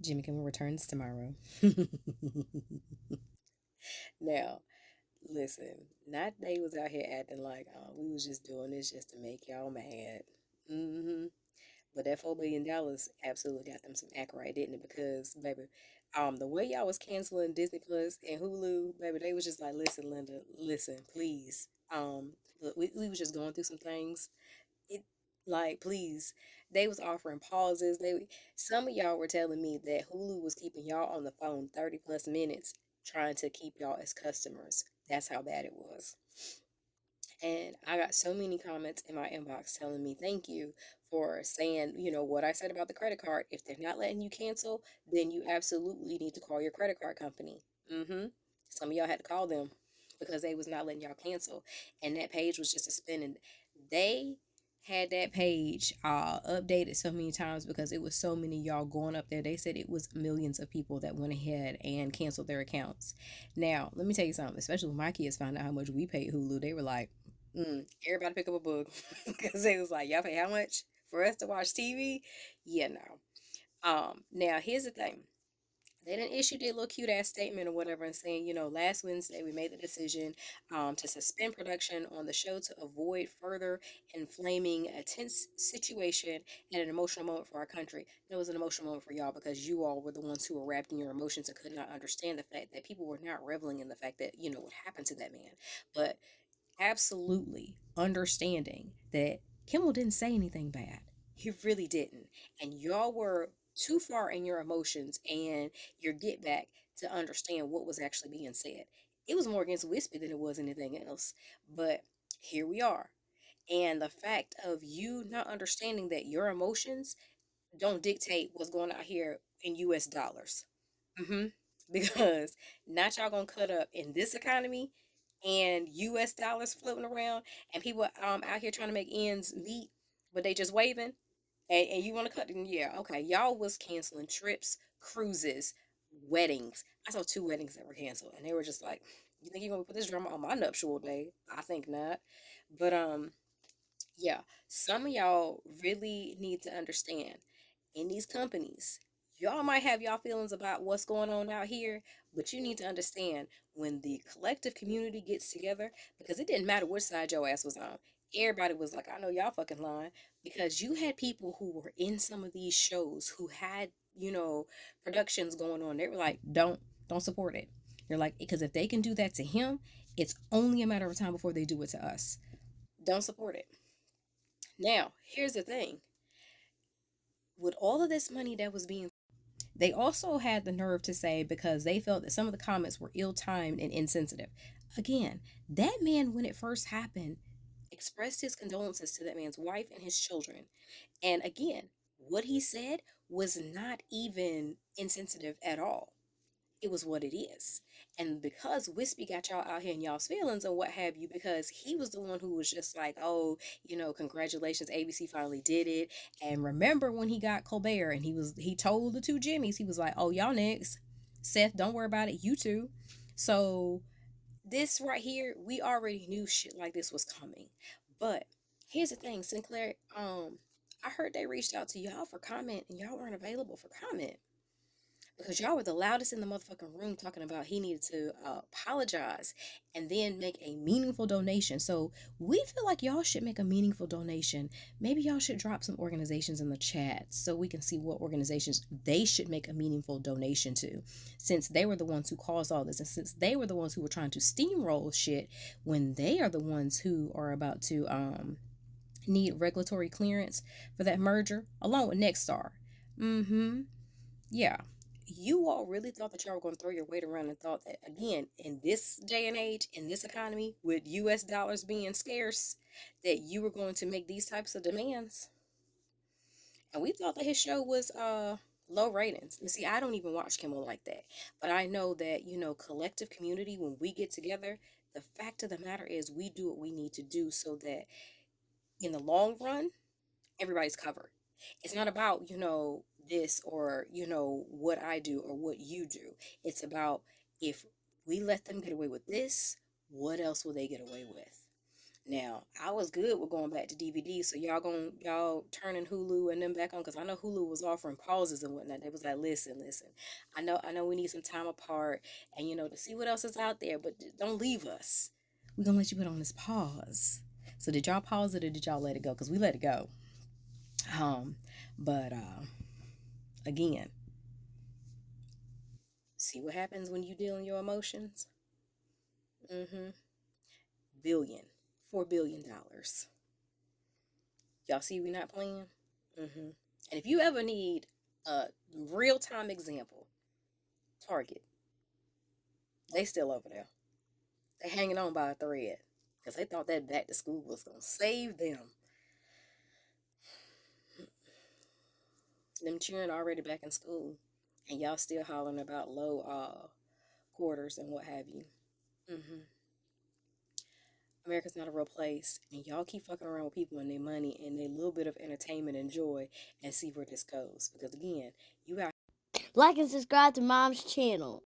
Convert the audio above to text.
Jimmy Kimmel returns tomorrow. Now, listen, not they was out here acting like we was just doing this just to make y'all mad. hmm But that $4 billion absolutely got them some act right, didn't it? Because baby, the way y'all was canceling Disney Plus and Hulu, baby, they was just like, listen, Linda, listen, please. Look, we was just going through some things. It like please, they was offering pauses. Some of y'all were telling me that Hulu was keeping y'all on the phone 30 plus minutes trying to keep y'all as customers. That's how bad it was. And I got so many comments in my inbox telling me thank you for saying, what I said about the credit card. If they're not letting you cancel, then you absolutely need to call your credit card company. Some of y'all had to call them because they was not letting y'all cancel. And that page was just a spinning. They had that page updated so many times because it was so many y'all going up there. They said it was millions of people that went ahead and canceled their accounts. Now, let me tell you something, especially when my kids found out how much we paid Hulu, they were like, everybody pick up a book because they was like, y'all pay how much for us to watch TV? Yeah, no. Now here's the thing. They didn't issue their little cute ass statement or whatever and saying, last Wednesday we made the decision to suspend production on the show to avoid further inflaming a tense situation and an emotional moment for our country. It was an emotional moment for y'all because you all were the ones who were wrapped in your emotions and could not understand the fact that people were not reveling in the fact that, what happened to that man. But absolutely understanding that Kimmel didn't say anything bad. He really didn't. And y'all were too far in your emotions and your get back to understand what was actually being said. It was more against Wispy than it was anything else. But here we are. And the fact of you not understanding that your emotions don't dictate what's going on here in US dollars. hmm Because not y'all gonna cut up in this economy and US dollars floating around and people out here trying to make ends meet, but they just waving and you want to cut them. Yeah, okay. Y'all was canceling trips, cruises, weddings. I saw two weddings that were canceled and they were just like, you think you're gonna put this drama on my nuptial day? I think not. But yeah, some of y'all really need to understand in these companies, y'all might have y'all feelings about what's going on out here, but you need to understand when the collective community gets together, because it didn't matter which side your ass was on. Everybody was like, I know y'all fucking lying, because you had people who were in some of these shows who had, productions going on. They were like, don't support it. They're like, because if they can do that to him, it's only a matter of time before they do it to us. Don't support it. Now, here's the thing. With all of this money that was being, they also had the nerve to say, because they felt that some of the comments were ill-timed and insensitive. Again, that man, when it first happened, expressed his condolences to that man's wife and his children. And again, what he said was not even insensitive at all. It was what it is. And because Wispy got y'all out here in y'all's feelings and what have you, because he was the one who was just like, oh, congratulations, ABC finally did it. And remember when he got Colbert and he told the two Jimmys, he was like, oh, y'all next. Seth, don't worry about it, you too. So this right here, we already knew shit like this was coming. But here's the thing, Sinclair, I heard they reached out to y'all for comment and y'all weren't available for comment because y'all were the loudest in the motherfucking room talking about he needed to apologize and then make a meaningful donation. So we feel like y'all should make a meaningful donation. Maybe y'all should drop some organizations in the chat so we can see what organizations they should make a meaningful donation to, since they were the ones who caused all this and since they were the ones who were trying to steamroll shit when they are the ones who are about to need regulatory clearance for that merger along with Nexstar. Yeah, you all really thought that y'all were going to throw your weight around and thought that, again, in this day and age, in this economy, with US dollars being scarce, that you were going to make these types of demands. And we thought that his show was low ratings. And see, I don't even watch Kimmel like that. But I know that, collective community, when we get together, the fact of the matter is we do what we need to do so that in the long run, everybody's covered. It's not about, this or, what I do or what you do. It's about if we let them get away with this, what else will they get away with? Now, I was good with going back to DVD, so y'all turning Hulu and them back on because I know Hulu was offering pauses and whatnot. They was like, listen. I know we need some time apart and to see what else is out there, but don't leave us. We're gonna let you put on this pause. So did y'all pause it or did y'all let it go? Because we let it go. Um, but again, see what happens when you deal in your emotions? Mm-hmm. Billion. $4 billion. Y'all see we not playing? Mm-hmm. And if you ever need a real time example, Target, they still over there. They hanging on by a thread because they thought that back to school was gonna save them. Them children already back in school, and y'all still hollering about low quarters and what have you. Hmm. America's not a real place, and y'all keep fucking around with people and their money and their little bit of entertainment and joy, and see where this goes. Because again, you got Like and subscribe to Mom's channel.